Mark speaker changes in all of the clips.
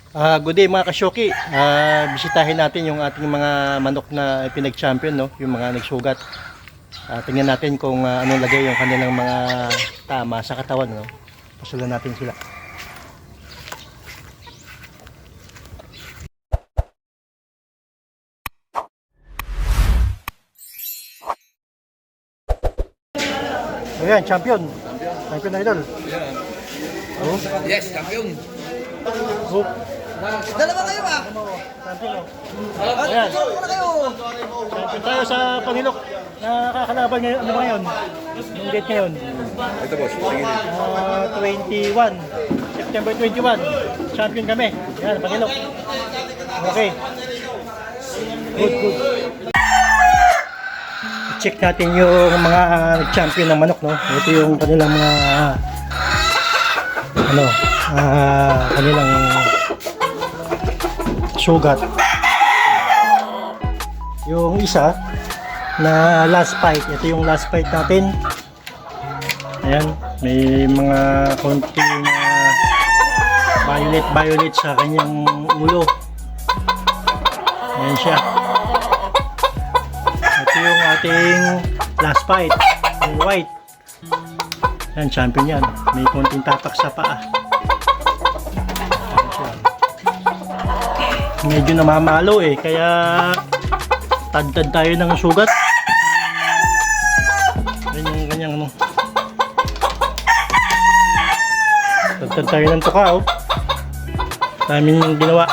Speaker 1: Good day mga kasyoki. Bisitahin natin yung ating mga manok na pinag-champion, no? Yung mga nagsugat. Tingnan natin kung anong lagay yung kanilang mga tama sa katawan, no? Pasulan natin sila. Ayan, champion. Champion na idol. Oh.
Speaker 2: Yes, champion.
Speaker 1: Oh.
Speaker 3: Dalawa kayo ba?
Speaker 1: Champion, oh. Ayan.
Speaker 3: Dalawa kayo.
Speaker 1: Champion tayo sa Panilok. Nakakalaban ngayon, ano ba ngayon? Yung date ngayon?
Speaker 2: Ito boss, tingin.
Speaker 1: 21. September 21. Champion kami. Yan, Panilok. Okay. Good, good. Check natin yung mga champion ng manok, no? Ito yung kanilang mga kanilang sugat. Yung isa na last fight, ito yung last fight natin. Ayan, may mga konting violet sa kanyang ulo. Ayan siya. Ito yung ating last fight, yung white. Yan, champion yan. May konting tapak sa paa. Medyo namamalo eh, kaya tad-tad tayo ng sugat. Yan yung kanyang ano. Tad-tad tayo ng tuka, oh. Namin yung ginawa.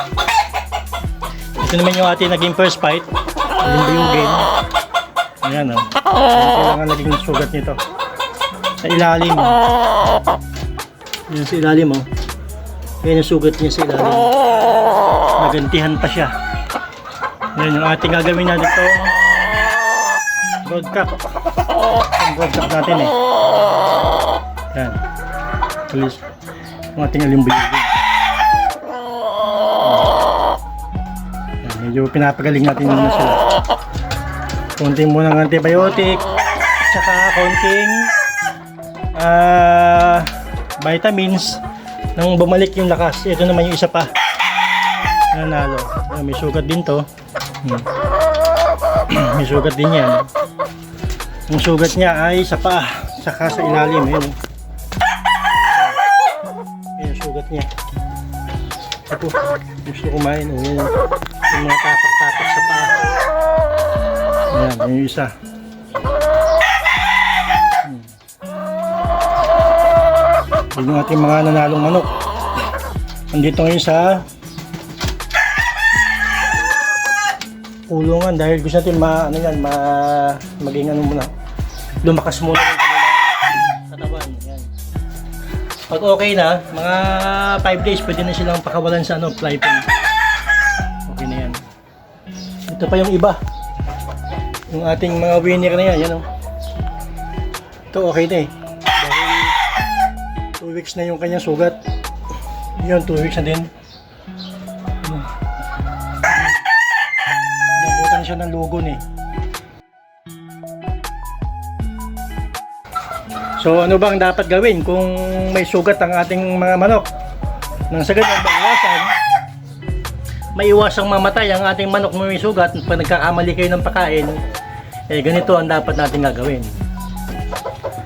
Speaker 1: Ito naman yung ating naging first fight. Alin ba yung game? Ayan, oh. Ito lang ang naging sugat nito. Sa ilalim. Yan sa ilalim, oh. Yan yung sugat niya sa ilalim. Nagantihan pa siya. Yan yung ating gagawin natin ito. Broad cap. Yung broad cap natin eh. Yan. Tulis. Yung ating alimbuyugin. Yan. Medyo pinapagaling natin muna sila. Konting muna ng antibiotic. Tsaka konting vitamins nang bumalik yung lakas. Ito naman yung isa pa. Nanalo. May sugat din to. May sugat din yan. Yung sugat niya ay sa paa, saka sa ilalim. Ayun. Ayun yung sugat niya. Ito, gusto kumain. Ayun. Yung mga tapak-tapak sa paa. Ayan, yung isa. Yung ating mga nanalong manok. Nandito ngayon sa kulungan dahil gusto natin maging ano muna, lumakas muna yung kanilang katawan. Yan. Pag okay na, mga 5 days pwede na silang pakawalan sa fly pen. Okay na yan. Ito pa yung iba. Yung ating mga winner na yan, yan o. Ito okay na eh. Dahil 2 weeks na yung kanyang sugat. Yun, 2 weeks na din. Nabutan siya ng lugon eh. So ano bang dapat gawin kung may sugat ang ating mga manok? Nang sa ganyan, maiwasang mamatay ang ating manok na may sugat pag nagkakamali kayo ng pagkain. Ganito ang dapat natin gagawin.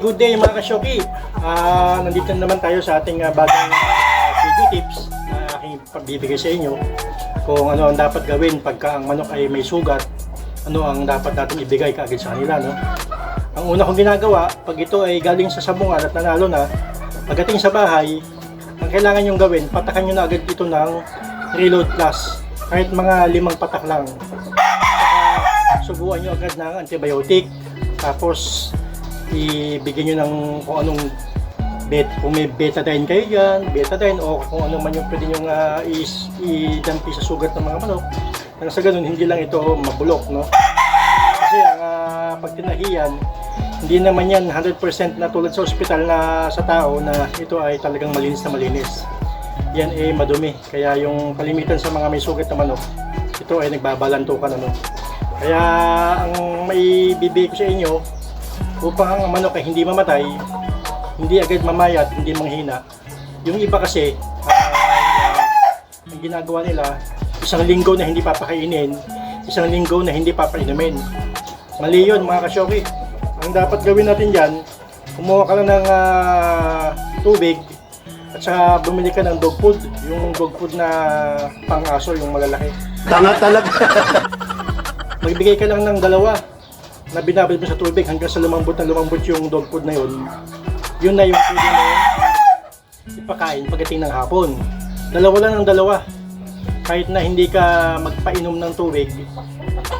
Speaker 1: Good day mga kasyoki. Nandito naman tayo sa ating bagong video tips na aking pagbibigay sa inyo kung ano ang dapat gawin pagka ang manok ay may sugat, ano ang dapat natin ibigay kaagad sa kanila, no? Ang una kong ginagawa, pag ito ay galing sa sabungan at nanalo na, pagdating sa bahay, ang kailangan nyong gawin, patakan nyo na agad ito ng Reload Plus, kahit mga 5 patak lang. Subuan nyo agad ng antibiotic, tapos ibigyan nyo ng kung anong kung may betadine kayo dyan, betadine o kung ano man yung pwede nyo idampi sa sugat ng mga manok. Nang sa ganun, hindi lang ito mabulok, no? Kasi ang pag tinahiyan, hindi naman yan 100% na tulad sa ospital na sa tao na ito ay talagang malinis na malinis. Yan ay madumi. Kaya yung kalimitan sa mga may sugat na manok, ito ay nagbabalantukan, ano? Kaya ang may bibigay ko sa inyo, upang ang manok ay hindi mamatay, hindi agad mamayat, hindi manghina. Yung iba kasi ginagawa nila, isang linggo na hindi papakainin, isang linggo na hindi papainumin. Mali yun mga kasyoki. Ang dapat gawin natin dyan, kumuha ka lang ng tubig at saka bumili ka ng dog food. Yung dog food na pang-aso, yung malalaki.
Speaker 4: Tanga talaga.
Speaker 1: Magbigay ka lang ng dalawa na binabad mo sa tubig hanggang sa lumambot na lumambot yung dog food na yun. Yun na yung pwede mo ipakain pagdating ng hapon. Dalawa lang ng dalawa. Kahit na hindi ka magpainom ng tubig,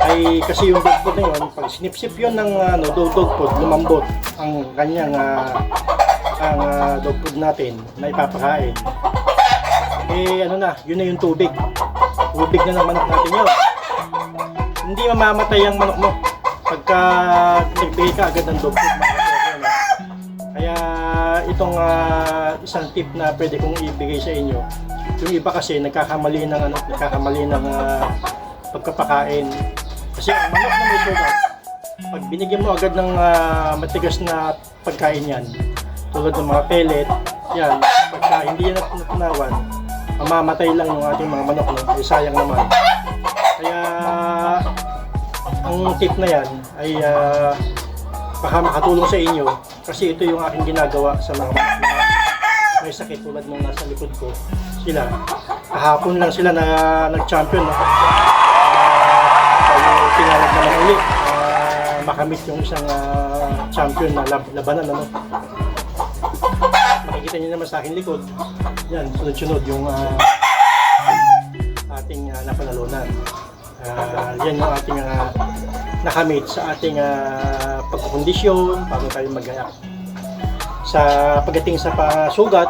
Speaker 1: ay kasi yung dog food na yun, pag sinip-sip yun ng dog food, lumambot ang kanyang dog food natin na ipapakain. Eh ano na, yun na yung tubig. Tubig na ng manok natin yun. Hindi mamamatay ang manok mo pagka nagbigay ka agad ng dog food. Kaya itong isang tip na pwede kong ibigay sa inyo. Yung iba kasi nagkakamali ng pagkapakain. Kasi ang manok na may sugat, pag binigyan mo agad ng matigas na pagkain yan, tulad ng mga pellet, yan, pagka hindi yan natunawan, mamamatay lang yung ating mga manok, no? Ay sayang naman. Kaya ang tip na yan ay baka makatulong sa inyo kasi ito yung aking ginagawa sa mga manok na may sakit tulad nung nasa likod ko. Sila, kahapon lang sila na nag-champion, no? Kaya tinawag naman ulit makamit yung isang champion na labanan, ano? Makikita niyo naman sa aking likod, yan, sunod-sunod yung ating napanalunan. Yan yung ating nakamit sa ating pagkakondisyon, paano tayo mag-ayak. Sa pagdating sa pasugat,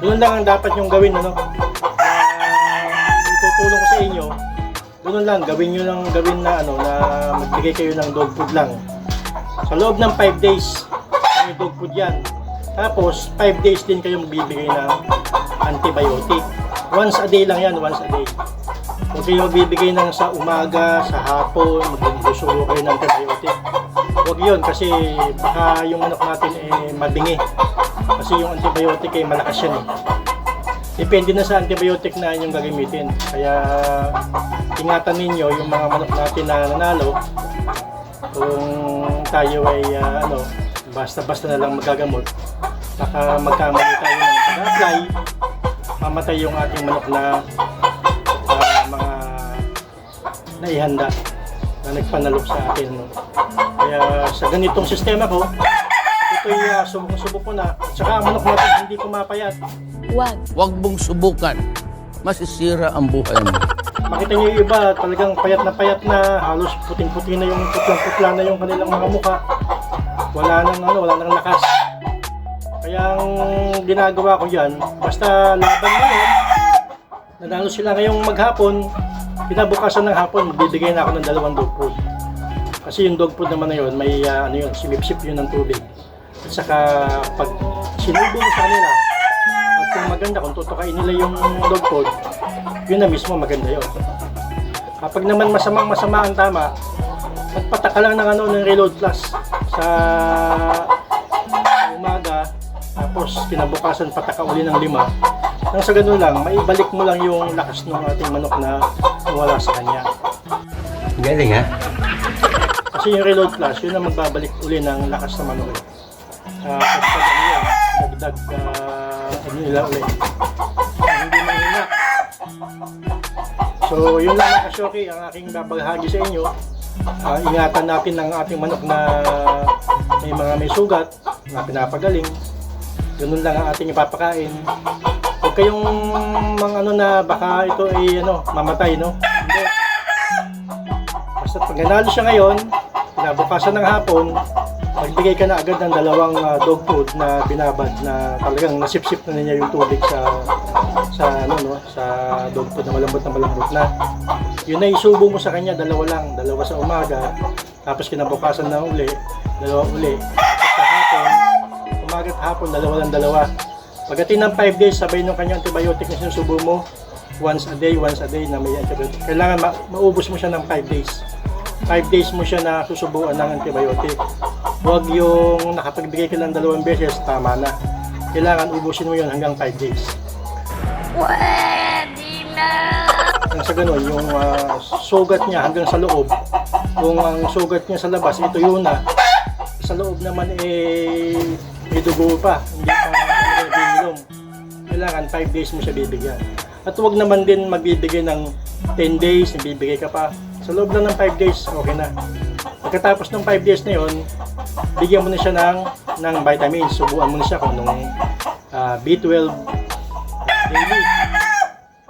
Speaker 1: doon lang ang dapat yung gawin, ano? Itutulong ko sa inyo, doon lang, gawin na magbigay kayo ng dog food lang. Sa loob ng 5 days, may dog food yan. Tapos, 5 days din kayo magbibigay ng antibiotic. Once a day lang yan, once a day. Kung kayo magbibigay ng sa umaga, sa hapon, magbusulo kayo ng antibiotic. Huwag yun kasi baka yung manok natin mabingi. Kasi yung antibiotic ay malakas yan. Depende na sa antibiotic na inyong gagamitin. Kaya ingatan ninyo yung mga manok natin na nanalo. Kung tayo ay basta-basta na lang magagamot, baka magkamali tayo ng pag-apply, mamatay yung ating manok na mga naihanda na nagpanalok sa atin. Kaya sa ganitong sistema ko, ito'y subok-subok ko na. At saka ang manok natin hindi pumapayat.
Speaker 5: Huwag mong subukan. Masisira ang buhay mo.
Speaker 1: Makita niyo yung iba, talagang payat na, halos puting-puti na yung putlang-putla na yung kanilang mga mukha. Wala nang lakas. Kaya ang ginagawa ko yan, basta laban ngayon, nanalo sila ngayong maghapon, kinabukasan ng hapon, bibigay na ako ng 2 dog food. Kasi yung dog food naman na yun, may simip-sip yun ng tubig. At saka pag sinubo mo sa kanila, at kung maganda, kung tutukain nila yung dog food, yun na mismo maganda yun. Kapag naman masama ang tama, magpataka lang ng Reload Plus sa umaga, tapos kinabukasan pataka uli ng 5. Nang sa ganun lang, maibalik mo lang yung lakas ng ating manok na wala sa kanya.
Speaker 4: Galing ha?
Speaker 1: Kasi yung Reload Plus, yun ang magbabalik uli ng lakas ng manok. Pagpag yan, dagdag nila uli. Hindi mahina. So yun lang mga kasyoki, ang aking babahagi sa inyo. Ingatan natin ang ating manok na may sugat, na pinapagaling. Ganun lang ang ating ipapakain. Huwag kayong mga na baka ito ay mamatay, no? Hindi. Basta pag nanalo siya ngayon, kinabukasan ng hapon, magbigay ka na agad ng 2 dog food na binabad na talagang nasip-sip na niya yung tubig sa dog food na malambot na. Yun na isubo mo sa kanya, 2 lang, 2 sa umaga, tapos kinabukasan na uli, 2 uli. Sa hapon, umaga at hapon, 2 lang 2. Pagdating ng 5 days, sabay nung kanyang antibiotic na sinusubo mo, once a day na may antibiotic. Kailangan maubos mo siya ng 5 days. 5 days mo siya na susubuan ng antibiotic. Huwag yung nakapagbigay ka ng 2 beses, tama na. Kailangan ubusin mo yun hanggang 5 days.
Speaker 6: Pwede na!
Speaker 1: ganun, yung sugat niya hanggang sa loob, kung ang sugat niya sa labas, ito yun na, sa loob naman may dugo pa, hindi pa binilom. Kailangan 5 days mo siya bibigyan. At huwag naman din magbibigay ng 10 days, bibigay ka pa. Sa loob lang ng 5 days, okay na. Pagkatapos ng 5 days na yun, bigyan mo na siya ng vitamins. Subuan mo na siya kung nung B12 daily.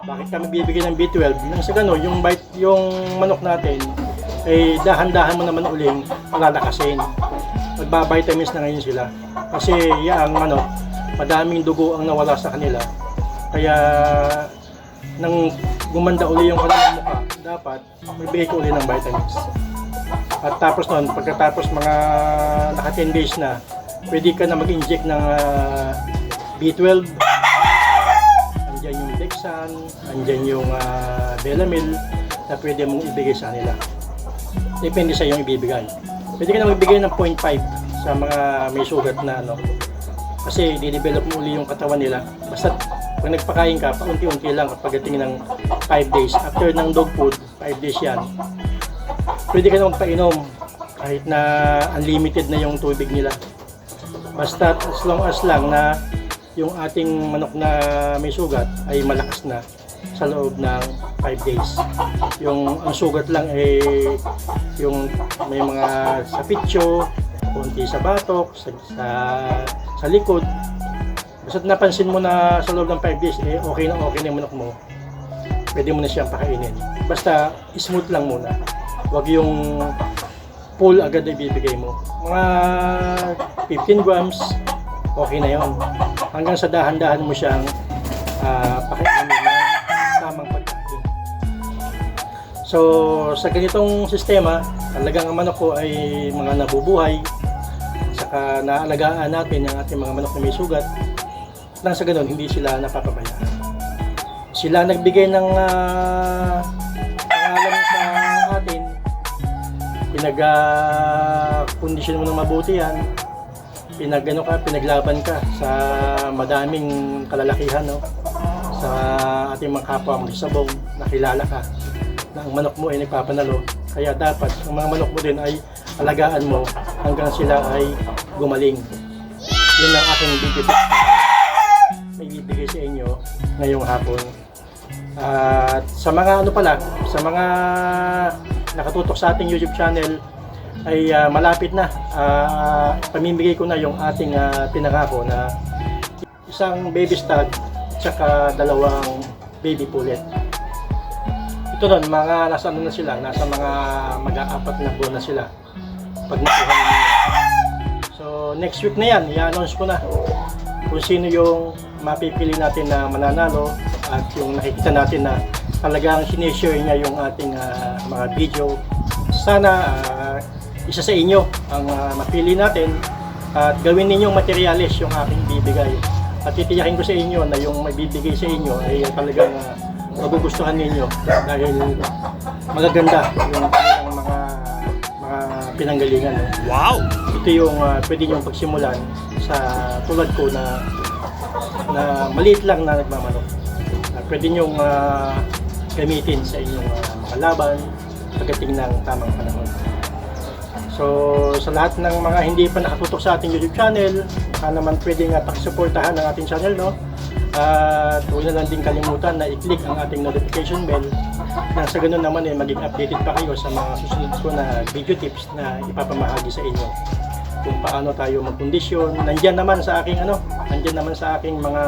Speaker 1: Bakit kami bibigyan ng B12? Nang sa gano'n, yung manok natin, ay dahan-dahan mo naman uling palalakasin. Magbabitamins na ngayon sila. Kasi ang manok, madaming dugo ang nawala sa kanila. Kaya nang gumanda uli yung kanilang mukha, dapat magbigay ko uli ng vitamins. At tapos noon, pagkatapos mga naka 10 days na, pwede ka na mag-inject ng B12. Andyan yung Dexan, andyan yung Belamil na pwede mong ibigay sa kanila. Depende sa yung ibibigay. Pwede ka na magbigay ng 0.5 sa mga may sugat na kasi di-develop mo uli yung katawan nila. Basta pag nagpakain ka, paunti-unti lang kapag dating ng 5 days. After ng dog food, 5 days yan. Pwede ka na magpainom kahit na unlimited na yung tubig nila. Basta as long as lang na yung ating manok na may sugat ay malakas na sa loob ng 5 days. Ang sugat lang ay yung may mga sa pitso, konti sa batok, sa likod. Basta napansin mo na sa loob ng 5 days, okay na yung manok mo, pwede mo na siyang pakainin. Basta smooth lang muna. Huwag yung full agad na ibibigay mo. Mga 15 grams, okay na yon. Hanggang sa dahan-dahan mo siyang pakainin ng tamang pagkain. So, sa ganitong sistema, talagang ang manok ko ay mga nabubuhay, saka naalagaan natin ang ating mga manok na may sugat. Nang sa ganun, hindi sila napapabayaan. Sila nagbigay ng pangalan sa atin, pinag-kondisyon mo ng mabuti yan, pinaglaban ka sa madaming kalalakihan, no? Sa ating mga kapwa magsabong, nakilala ka na ang manok mo ay nagpapanalo. Kaya dapat ang mga manok mo din ay alagaan mo hanggang sila ay gumaling. Yun ang aking video may bibigay sa inyo ngayong hapon. At sa mga sa mga nakatutok sa ating YouTube channel ay malapit na. Pamimigay ko na yung ating pinangako na isang baby stud tsaka 2 baby pullet. Ito nun, mga nasa na sila, nasa mga mag-4 na buwan na sila pag nakuha nyo. So next week na yan, i-announce ko na kung sino yung mapipili natin na mananalo at yung nakikita natin na talagang sinishare niya yung ating mga video. Sana isa sa inyo ang mapili natin at gawin ninyong materialis yung aking bibigay. At titiyakin ko sa inyo na yung maibibigay sa inyo ay talagang magugustuhan ninyo dahil magaganda yung kanilang mga pinanggalingan. No? Wow! Ito yung pwede nyong pagsimulan sa tulad ko na maliit lang na nagmamanok. Pwede nyong gamitin sa inyong kalaban pagdating ng tamang panahon. So sa lahat ng mga hindi pa nakatutok sa ating YouTube channel, naman pwede nga pakisuportahan ang ating channel, no? At huwag na lang din kalimutan na i-click ang ating notification bell nang sa ganun naman maging updated pa kayo sa mga susunod ko na video tips na ipapamahagi sa inyo kung paano tayo magkondisyon. Nandiyan naman sa aking mga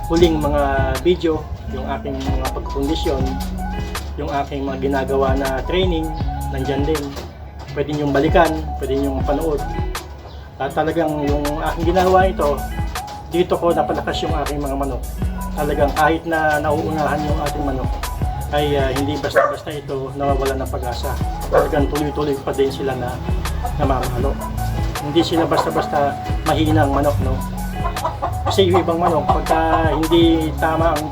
Speaker 1: huling mga video yung aking mga pagkondisyon, yung aking mga ginagawa na training, nandiyan din. Pwede niyong balikan, pwede niyong panood. At talagang yung aking ginagawa ito, dito ko napalakas yung aking mga manok. Talagang kahit na nauunahan yung ating manok, ay hindi basta-basta ito nawawalan ng pag-asa. Talagang tuloy-tuloy pa din sila na namamahalo. Hindi sila basta-basta mahinang manok, no? Kasi yung ibang manok, pagka hindi tama ang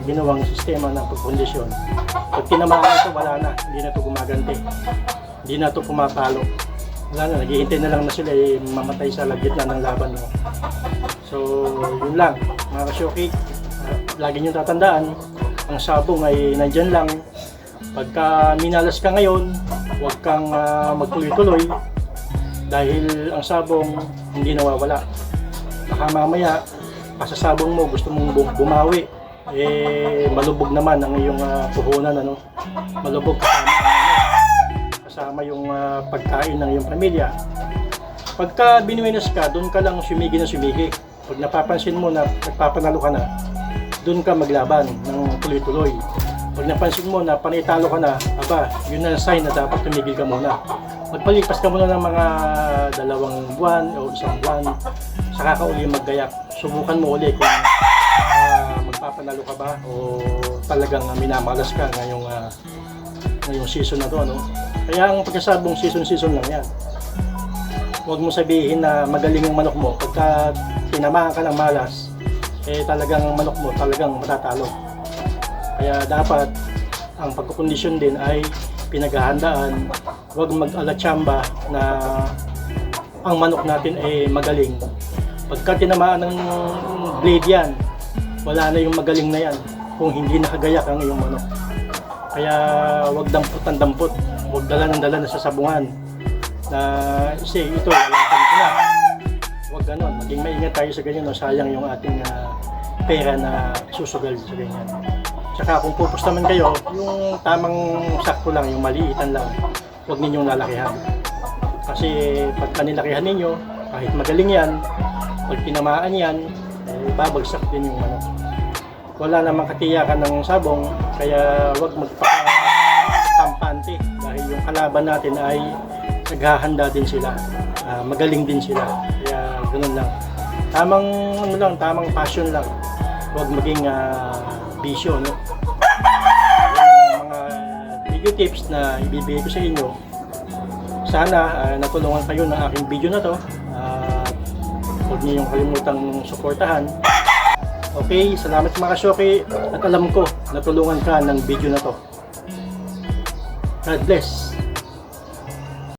Speaker 1: ginawang sistema ng pagkondisyon, pag tinamaan ito, wala na, hindi na ito gumaganti. Hindi na ito pumapalo. Wala na, naghihintay na lang na sila mamatay sa gitna ng laban. No? So, yun lang, mga kasyoki. Lagi nyo tatandaan, ang sabong ay nandyan lang. Pagka minalas ka ngayon, huwag kang magtuloy-tuloy dahil ang sabong hindi nawawala. Baka mamaya, pasasabong mo, gusto mong bumawi, malubog naman ang iyong puhunan, ano? Malubog kasama yung pagkain ng iyong pamilya. Pagka binuwinas ka, doon ka lang sumigi na sumigi. Pag napapansin mo na nagpapanalo ka na, doon ka maglaban ng tuloy-tuloy. Pag napansin mo na panitalo ka na, aba, yun na sign na dapat tumigil ka muna. Magpalipas ka muna ng mga 2 buwan o 1 buwan, saka ka uli maggayak. Subukan mo uli kung magpapanalo ka ba o talagang minamalas ka ngayong season na to, ano? Kaya ang pagkasabong season lang yan. Huwag mo sabihin na magaling yung manok mo. Pagka tinamaan ka ng malas, talagang manok mo talagang matatalo. Kaya dapat ang pagkukondisyon din ay pinaghahandaan. Huwag mag-alatsamba na ang manok natin ay magaling. Pagka tinamaan ng blade yan, wala na yung magaling na yan kung hindi nakagayak ang iyong manok. Kaya huwag dampot. Huwag dala na sa sabungan na ito, lalakan ko na. Huwag ganon. Maging maingat tayo sa ganyan. No? Sayang yung ating pera na susugal sa ganyan. Tsaka kung pupus naman kayo, yung tamang sakto lang, yung maliitan lang. Huwag ninyong lalakihan. Kasi pagka nilakihan ninyo, kahit magaling yan, pag tinamaan yan, babagsak din yung manok. Wala namang katiyakan ng sabong, kaya huwag magpakampante dahil yung kalaban natin ay naghahanda din sila, magaling din sila, kaya ganoon lang. Tamang passion lang, huwag maging bisyo, no? Yung mga video tips na ibibigay ko sa inyo, sana natulungan kayo ng aking video na to. Huwag niyo yung kalimutang suportahan. Okay, salamat mga kasyoki, at alam ko natulungan ka ng video na to. God bless.